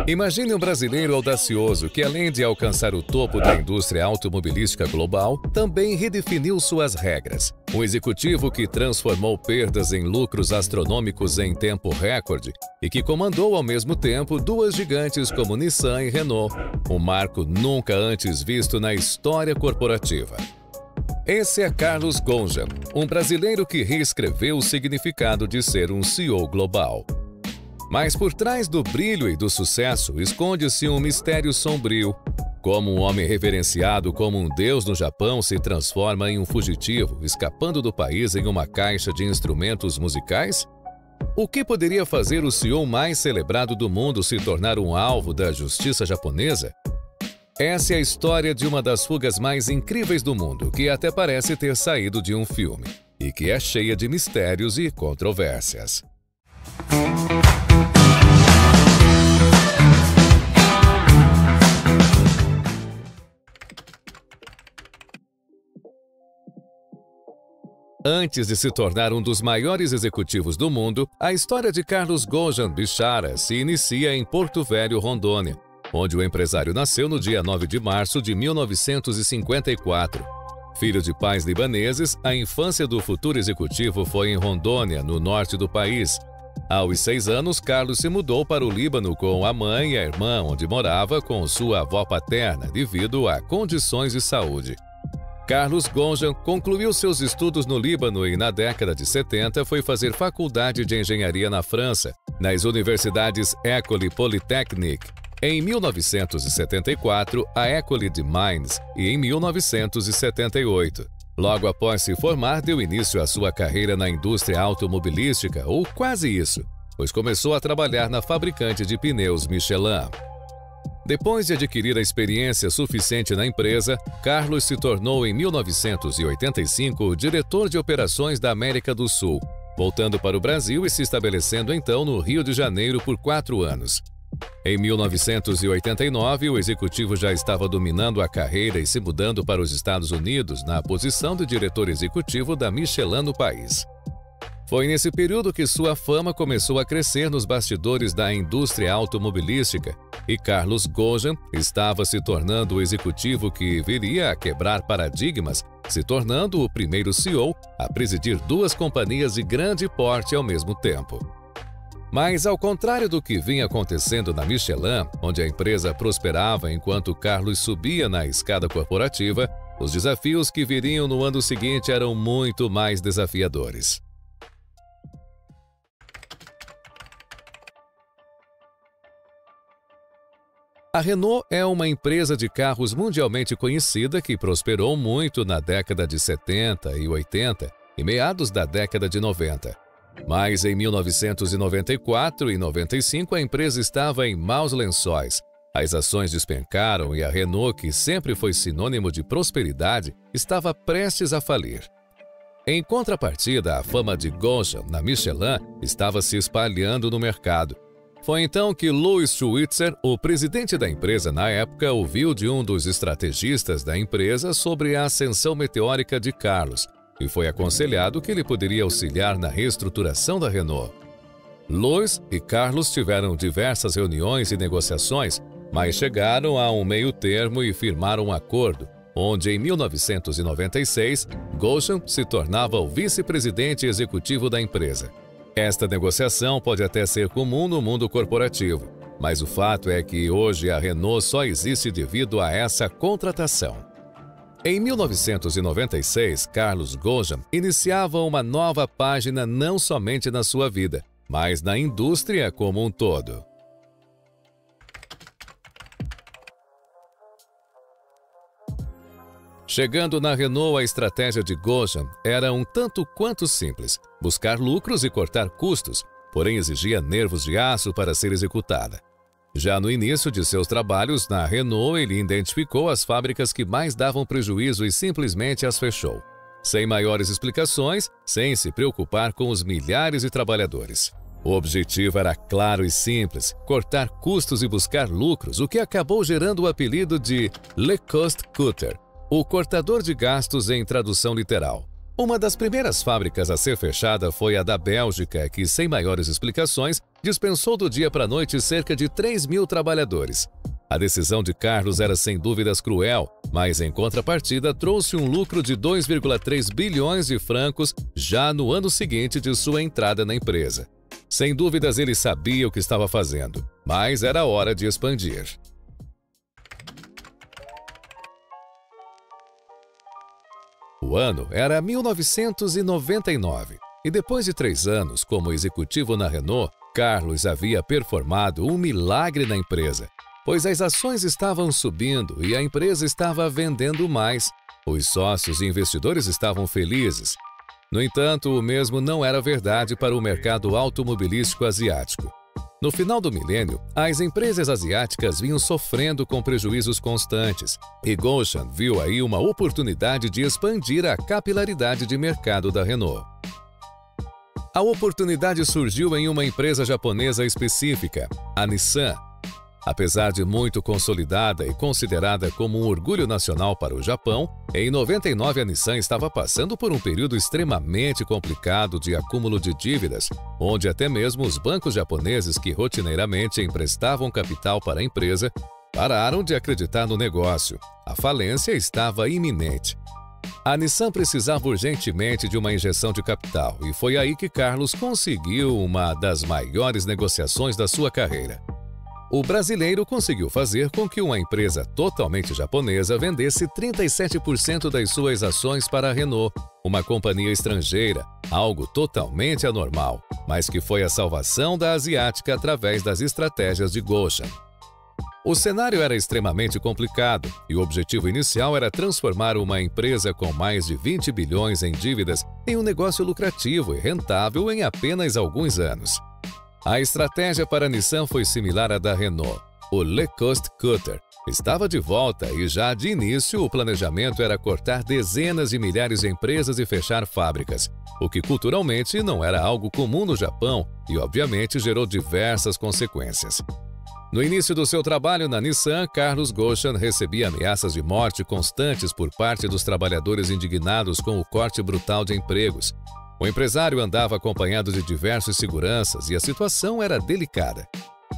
Imagine um brasileiro audacioso que, além de alcançar o topo da indústria automobilística global, também redefiniu suas regras. Um executivo que transformou perdas em lucros astronômicos em tempo recorde e que comandou ao mesmo tempo duas gigantes como Nissan e Renault, um marco nunca antes visto na história corporativa. Esse é Carlos Ghosn, um brasileiro que reescreveu o significado de ser um CEO global. Mas por trás do brilho e do sucesso esconde-se um mistério sombrio. Como um homem reverenciado como um deus no Japão se transforma em um fugitivo, escapando do país em uma caixa de instrumentos musicais? O que poderia fazer o CEO mais celebrado do mundo se tornar um alvo da justiça japonesa? Essa é a história de uma das fugas mais incríveis do mundo, que até parece ter saído de um filme, e que é cheia de mistérios e controvérsias. Antes de se tornar um dos maiores executivos do mundo, a história de Carlos Ghosn Bichara se inicia em Porto Velho, Rondônia, onde o empresário nasceu no dia 9 de março de 1954. Filho de pais libaneses, a infância do futuro executivo foi em Rondônia, no norte do país. Aos 6 anos, Carlos se mudou para o Líbano com a mãe e a irmã, onde morava com sua avó paterna, devido a condições de saúde. Carlos Ghosn concluiu seus estudos no Líbano e, na década de 70, foi fazer faculdade de engenharia na França, nas universidades École Polytechnique. Em 1974, a École de Mines e em 1978. Logo após se formar, deu início à sua carreira na indústria automobilística, ou quase isso, pois começou a trabalhar na fabricante de pneus Michelin. Depois de adquirir a experiência suficiente na empresa, Carlos se tornou em 1985 o diretor de operações da América do Sul, voltando para o Brasil e se estabelecendo então no Rio de Janeiro por 4 anos. Em 1989, o executivo já estava dominando a carreira e se mudando para os Estados Unidos na posição de diretor executivo da Michelin no país. Foi nesse período que sua fama começou a crescer nos bastidores da indústria automobilística e Carlos Ghosn estava se tornando o executivo que viria a quebrar paradigmas, se tornando o primeiro CEO a presidir 2 companhias de grande porte ao mesmo tempo. Mas, ao contrário do que vinha acontecendo na Michelin, onde a empresa prosperava enquanto Carlos subia na escada corporativa, os desafios que viriam no ano seguinte eram muito mais desafiadores. A Renault é uma empresa de carros mundialmente conhecida que prosperou muito na década de 70 e 80 e meados da década de 90. Mas em 1994 e 95 a empresa estava em maus lençóis. As ações despencaram e a Renault, que sempre foi sinônimo de prosperidade, estava prestes a falir. Em contrapartida, a fama de Ghosn na Michelin estava se espalhando no mercado. Foi então que Louis Schweitzer, o presidente da empresa na época, ouviu de um dos estrategistas da empresa sobre a ascensão meteórica de Carlos e foi aconselhado que ele poderia auxiliar na reestruturação da Renault. Louis e Carlos tiveram diversas reuniões e negociações, mas chegaram a um meio termo e firmaram um acordo, onde em 1996, Ghosn se tornava o vice-presidente executivo da empresa. Esta negociação pode até ser comum no mundo corporativo, mas o fato é que hoje a Renault só existe devido a essa contratação. Em 1996, Carlos Ghosn iniciava uma nova página não somente na sua vida, mas na indústria como um todo. Chegando na Renault, a estratégia de Ghosn era um tanto quanto simples: buscar lucros e cortar custos, porém exigia nervos de aço para ser executada. Já no início de seus trabalhos na Renault, ele identificou as fábricas que mais davam prejuízo e simplesmente as fechou, sem maiores explicações, sem se preocupar com os milhares de trabalhadores. O objetivo era claro e simples: cortar custos e buscar lucros, o que acabou gerando o apelido de Le Cost Cutter, o cortador de gastos em tradução literal. Uma das primeiras fábricas a ser fechada foi a da Bélgica, que, sem maiores explicações, dispensou do dia para a noite cerca de 3.000 trabalhadores. A decisão de Carlos era sem dúvidas cruel, mas em contrapartida trouxe um lucro de 2,3 bilhões de francos já no ano seguinte de sua entrada na empresa. Sem dúvidas ele sabia o que estava fazendo, mas era hora de expandir. O ano era 1999 e depois de 3 anos como executivo na Renault, Carlos havia performado um milagre na empresa, pois as ações estavam subindo e a empresa estava vendendo mais. Os sócios e investidores estavam felizes. No entanto, o mesmo não era verdade para o mercado automobilístico asiático. No final do milênio, as empresas asiáticas vinham sofrendo com prejuízos constantes, e Ghoshan viu aí uma oportunidade de expandir a capilaridade de mercado da Renault. A oportunidade surgiu em uma empresa japonesa específica, a Nissan. Apesar de muito consolidada e considerada como um orgulho nacional para o Japão, em 99 a Nissan estava passando por um período extremamente complicado de acúmulo de dívidas, onde até mesmo os bancos japoneses que rotineiramente emprestavam capital para a empresa pararam de acreditar no negócio. A falência estava iminente. A Nissan precisava urgentemente de uma injeção de capital e foi aí que Carlos conseguiu uma das maiores negociações da sua carreira. O brasileiro conseguiu fazer com que uma empresa totalmente japonesa vendesse 37% das suas ações para a Renault, uma companhia estrangeira, algo totalmente anormal, mas que foi a salvação da asiática através das estratégias de Ghoshan. O cenário era extremamente complicado e o objetivo inicial era transformar uma empresa com mais de 20 bilhões em dívidas em um negócio lucrativo e rentável em apenas alguns anos. A estratégia para a Nissan foi similar à da Renault. O Le Cost Cutter estava de volta e já de início o planejamento era cortar dezenas de milhares de empresas e fechar fábricas, o que culturalmente não era algo comum no Japão e obviamente gerou diversas consequências. No início do seu trabalho na Nissan, Carlos Ghoshan recebia ameaças de morte constantes por parte dos trabalhadores indignados com o corte brutal de empregos. O empresário andava acompanhado de diversos seguranças e a situação era delicada.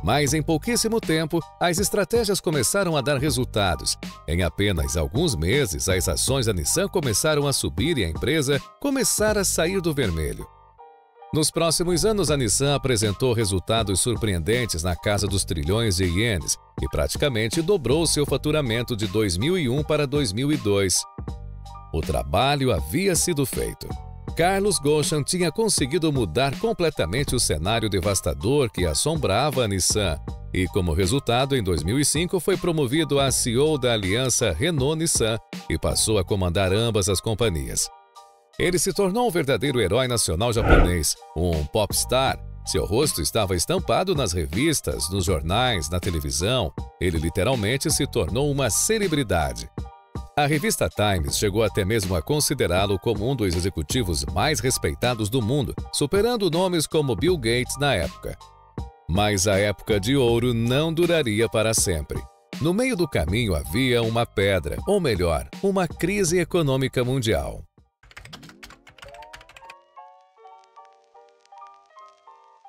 Mas em pouquíssimo tempo, as estratégias começaram a dar resultados. Em apenas alguns meses, as ações da Nissan começaram a subir e a empresa começara a sair do vermelho. Nos próximos anos, a Nissan apresentou resultados surpreendentes na casa dos trilhões de ienes e praticamente dobrou seu faturamento de 2001 para 2002. O trabalho havia sido feito. Carlos Ghoshan tinha conseguido mudar completamente o cenário devastador que assombrava a Nissan e, como resultado, em 2005 foi promovido a CEO da aliança Renault-Nissan e passou a comandar ambas as companhias. Ele se tornou um verdadeiro herói nacional japonês, um popstar. Seu rosto estava estampado nas revistas, nos jornais, na televisão. Ele literalmente se tornou uma celebridade. A revista Times chegou até mesmo a considerá-lo como um dos executivos mais respeitados do mundo, superando nomes como Bill Gates na época. Mas a época de ouro não duraria para sempre. No meio do caminho havia uma pedra, ou melhor, uma crise econômica mundial.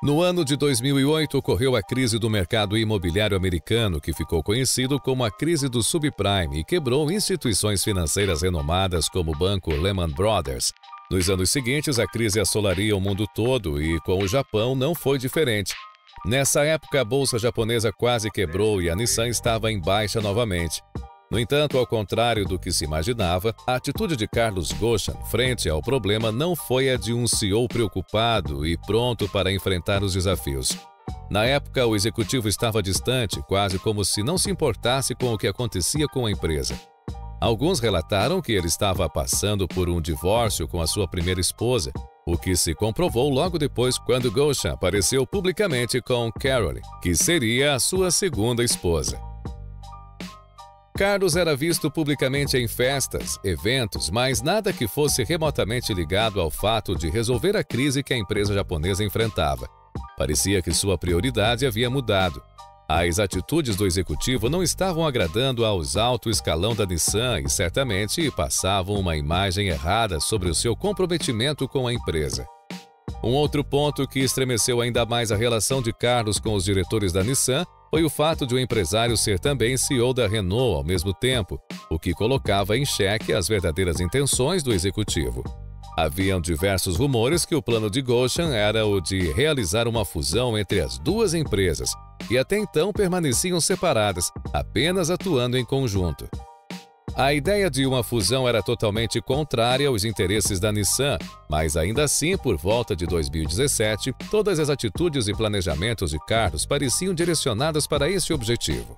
No ano de 2008, ocorreu a crise do mercado imobiliário americano, que ficou conhecido como a crise do subprime e quebrou instituições financeiras renomadas como o banco Lehman Brothers. Nos anos seguintes, a crise assolaria o mundo todo e, com o Japão, não foi diferente. Nessa época, a bolsa japonesa quase quebrou e a Nissan estava em baixa novamente. No entanto, ao contrário do que se imaginava, a atitude de Carlos Ghoshan frente ao problema não foi a de um CEO preocupado e pronto para enfrentar os desafios. Na época, o executivo estava distante, quase como se não se importasse com o que acontecia com a empresa. Alguns relataram que ele estava passando por um divórcio com a sua primeira esposa, o que se comprovou logo depois quando Ghoshan apareceu publicamente com Caroline, que seria a sua segunda esposa. Carlos era visto publicamente em festas, eventos, mas nada que fosse remotamente ligado ao fato de resolver a crise que a empresa japonesa enfrentava. Parecia que sua prioridade havia mudado. As atitudes do executivo não estavam agradando aos alto escalão da Nissan e certamente passavam uma imagem errada sobre o seu comprometimento com a empresa. Um outro ponto que estremeceu ainda mais a relação de Carlos com os diretores da Nissan foi o fato de o empresário ser também CEO da Renault ao mesmo tempo, o que colocava em xeque as verdadeiras intenções do executivo. Haviam diversos rumores que o plano de Ghosn era o de realizar uma fusão entre as duas empresas, que até então permaneciam separadas, apenas atuando em conjunto. A ideia de uma fusão era totalmente contrária aos interesses da Nissan, mas ainda assim, por volta de 2017, todas as atitudes e planejamentos de Carlos pareciam direcionadas para esse objetivo.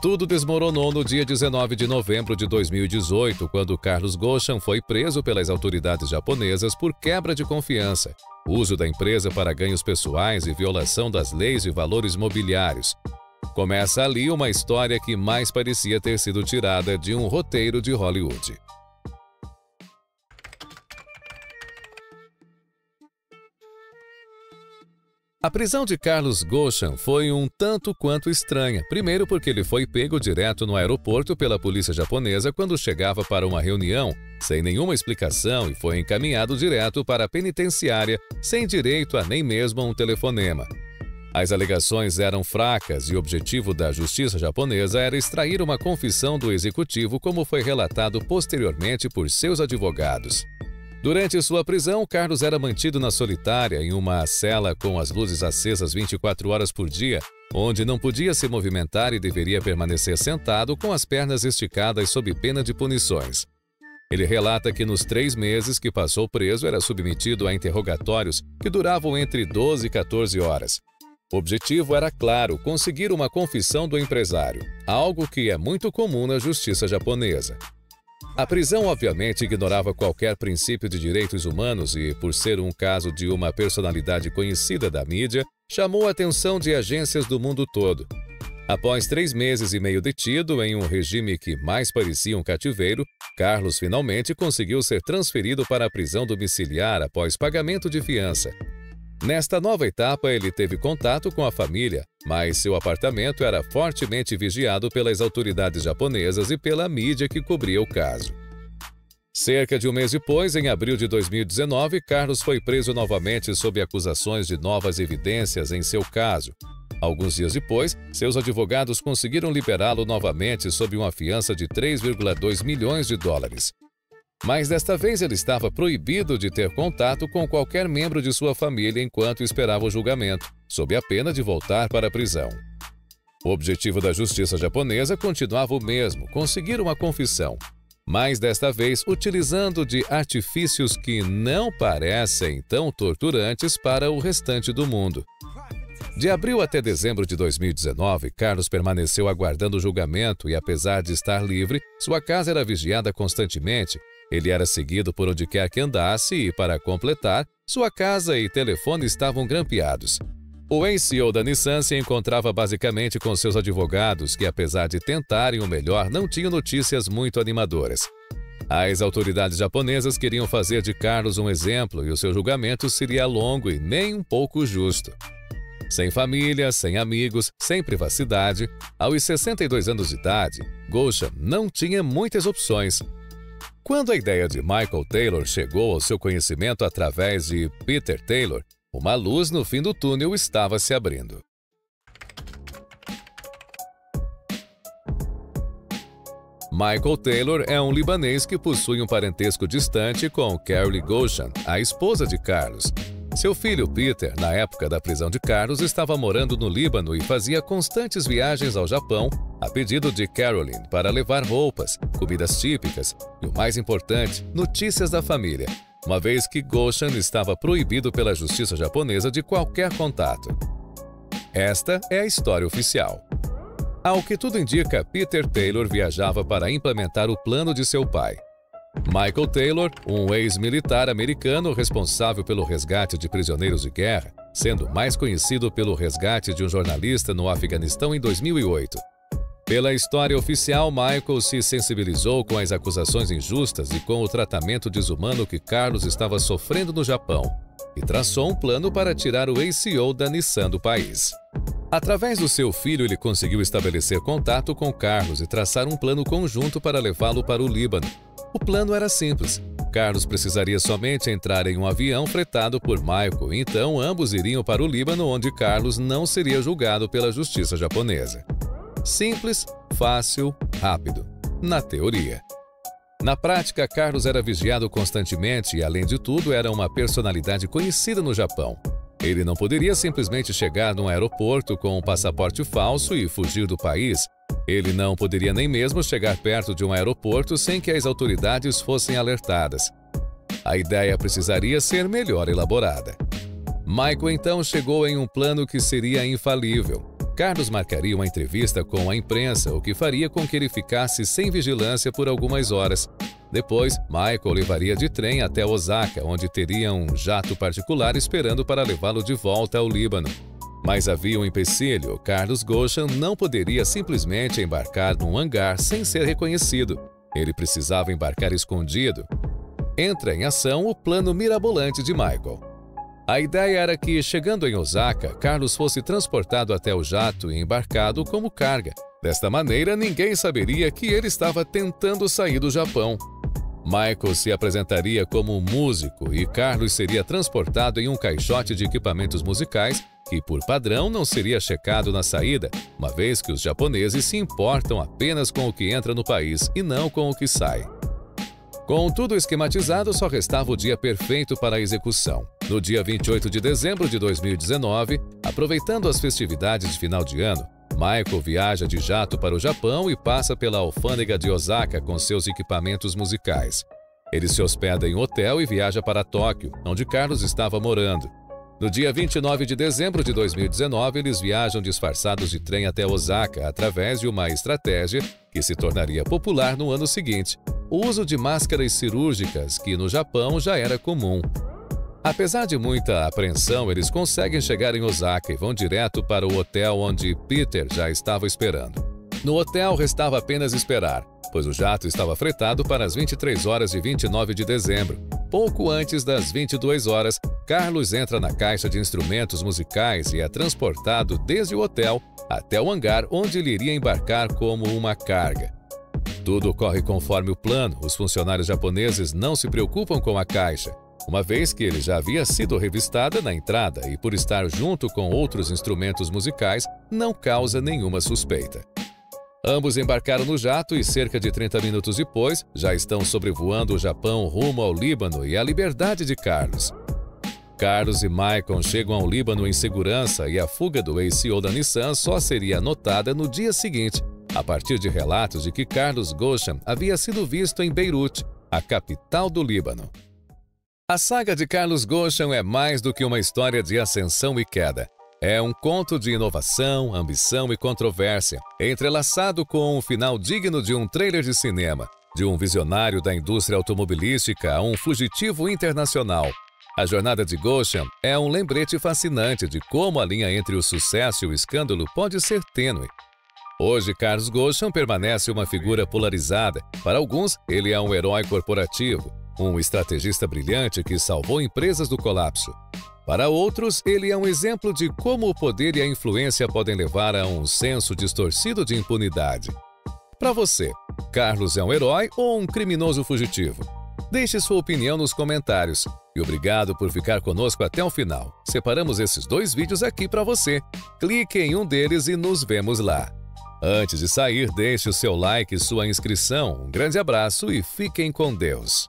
Tudo desmoronou no dia 19 de novembro de 2018, quando Carlos Ghosn foi preso pelas autoridades japonesas por quebra de confiança, uso da empresa para ganhos pessoais e violação das leis de valores mobiliários. Começa ali uma história que mais parecia ter sido tirada de um roteiro de Hollywood. A prisão de Carlos Ghosn foi um tanto quanto estranha. Primeiro porque ele foi pego direto no aeroporto pela polícia japonesa quando chegava para uma reunião, sem nenhuma explicação, e foi encaminhado direto para a penitenciária, sem direito a nem mesmo um telefonema. As alegações eram fracas e o objetivo da justiça japonesa era extrair uma confissão do executivo, como foi relatado posteriormente por seus advogados. Durante sua prisão, Carlos era mantido na solitária em uma cela com as luzes acesas 24 horas por dia, onde não podia se movimentar e deveria permanecer sentado com as pernas esticadas sob pena de punições. Ele relata que nos 3 meses que passou preso era submetido a interrogatórios que duravam entre 12 e 14 horas. O objetivo era, claro, conseguir uma confissão do empresário, algo que é muito comum na justiça japonesa. A prisão, obviamente, ignorava qualquer princípio de direitos humanos e, por ser um caso de uma personalidade conhecida da mídia, chamou a atenção de agências do mundo todo. Após 3 meses e meio detido, em um regime que mais parecia um cativeiro, Carlos finalmente conseguiu ser transferido para a prisão domiciliar após pagamento de fiança. Nesta nova etapa, ele teve contato com a família, mas seu apartamento era fortemente vigiado pelas autoridades japonesas e pela mídia que cobria o caso. Cerca de um mês depois, em abril de 2019, Carlos foi preso novamente sob acusações de novas evidências em seu caso. Alguns dias depois, seus advogados conseguiram liberá-lo novamente sob uma fiança de 3,2 milhões de dólares. Mas desta vez ele estava proibido de ter contato com qualquer membro de sua família enquanto esperava o julgamento, sob a pena de voltar para a prisão. O objetivo da justiça japonesa continuava o mesmo, conseguir uma confissão, mas desta vez utilizando de artifícios que não parecem tão torturantes para o restante do mundo. De abril até dezembro de 2019, Carlos permaneceu aguardando o julgamento e, apesar de estar livre, sua casa era vigiada constantemente. Ele era seguido por onde quer que andasse e, para completar, sua casa e telefone estavam grampeados. O ex-CEO da Nissan se encontrava basicamente com seus advogados, que, apesar de tentarem o melhor, não tinham notícias muito animadoras. As autoridades japonesas queriam fazer de Carlos um exemplo e o seu julgamento seria longo e nem um pouco justo. Sem família, sem amigos, sem privacidade, aos 62 anos de idade, Ghosn não tinha muitas opções. Quando a ideia de Michael Taylor chegou ao seu conhecimento através de Peter Taylor, uma luz no fim do túnel estava se abrindo. Michael Taylor é um libanês que possui um parentesco distante com Carly Ghosn, a esposa de Carlos. Seu filho Peter, na época da prisão de Carlos, estava morando no Líbano e fazia constantes viagens ao Japão a pedido de Caroline para levar roupas, comidas típicas e, o mais importante, notícias da família, uma vez que Ghosn estava proibido pela justiça japonesa de qualquer contato. Esta é a história oficial. Ao que tudo indica, Peter Taylor viajava para implementar o plano de seu pai. Michael Taylor, um ex-militar americano responsável pelo resgate de prisioneiros de guerra, sendo mais conhecido pelo resgate de um jornalista no Afeganistão em 2008. Pela história oficial, Michael se sensibilizou com as acusações injustas e com o tratamento desumano que Carlos estava sofrendo no Japão e traçou um plano para tirar o ex-CEO da Nissan do país. Através do seu filho, ele conseguiu estabelecer contato com Carlos e traçar um plano conjunto para levá-lo para o Líbano. O plano era simples: Carlos precisaria somente entrar em um avião fretado por Michael, então ambos iriam para o Líbano, onde Carlos não seria julgado pela justiça japonesa. Simples, fácil, rápido. Na teoria. Na prática, Carlos era vigiado constantemente e, além de tudo, era uma personalidade conhecida no Japão. Ele não poderia simplesmente chegar num aeroporto com um passaporte falso e fugir do país. Ele não poderia nem mesmo chegar perto de um aeroporto sem que as autoridades fossem alertadas. A ideia precisaria ser melhor elaborada. Michael então chegou em um plano que seria infalível. Carlos marcaria uma entrevista com a imprensa, o que faria com que ele ficasse sem vigilância por algumas horas. Depois, Michael levaria de trem até Osaka, onde teria um jato particular esperando para levá-lo de volta ao Líbano. Mas havia um empecilho: Carlos Ghosn não poderia simplesmente embarcar num hangar sem ser reconhecido. Ele precisava embarcar escondido. Entra em ação o plano mirabolante de Michael. A ideia era que, chegando em Osaka, Carlos fosse transportado até o jato e embarcado como carga. Desta maneira, ninguém saberia que ele estava tentando sair do Japão. Michael se apresentaria como um músico e Carlos seria transportado em um caixote de equipamentos musicais que, por padrão, não seria checado na saída, uma vez que os japoneses se importam apenas com o que entra no país e não com o que sai. Com tudo esquematizado, só restava o dia perfeito para a execução. No dia 28 de dezembro de 2019, aproveitando as festividades de final de ano, Michael viaja de jato para o Japão e passa pela alfândega de Osaka com seus equipamentos musicais. Ele se hospeda em um hotel e viaja para Tóquio, onde Carlos estava morando. No dia 29 de dezembro de 2019, eles viajam disfarçados de trem até Osaka através de uma estratégia que se tornaria popular no ano seguinte: o uso de máscaras cirúrgicas, que no Japão já era comum. Apesar de muita apreensão, eles conseguem chegar em Osaka e vão direto para o hotel onde Peter já estava esperando. No hotel restava apenas esperar, pois o jato estava fretado para as 23 horas de 29 de dezembro. Pouco antes das 22 horas, Carlos entra na caixa de instrumentos musicais e é transportado desde o hotel até o hangar, onde ele iria embarcar como uma carga. Tudo ocorre conforme o plano. Os funcionários japoneses não se preocupam com a caixa, uma vez que ele já havia sido revistada na entrada e, por estar junto com outros instrumentos musicais, não causa nenhuma suspeita. Ambos embarcaram no jato e, cerca de 30 minutos depois, já estão sobrevoando o Japão rumo ao Líbano e à liberdade de Carlos. Carlos e Michael chegam ao Líbano em segurança e a fuga do ex-CEO da Nissan só seria notada no dia seguinte, a partir de relatos de que Carlos Ghosn havia sido visto em Beirute, a capital do Líbano. A saga de Carlos Ghosn é mais do que uma história de ascensão e queda. É um conto de inovação, ambição e controvérsia, entrelaçado com um final digno de um trailer de cinema, de um visionário da indústria automobilística a um fugitivo internacional. A jornada de Ghosn é um lembrete fascinante de como a linha entre o sucesso e o escândalo pode ser tênue. Hoje, Carlos Ghosn permanece uma figura polarizada. Para alguns, ele é um herói corporativo, um estrategista brilhante que salvou empresas do colapso. Para outros, ele é um exemplo de como o poder e a influência podem levar a um senso distorcido de impunidade. Para você, Carlos é um herói ou um criminoso fugitivo? Deixe sua opinião nos comentários. E obrigado por ficar conosco até o final. Separamos esses 2 vídeos aqui para você. Clique em um deles e nos vemos lá. Antes de sair, deixe o seu like e sua inscrição. Um grande abraço e fiquem com Deus.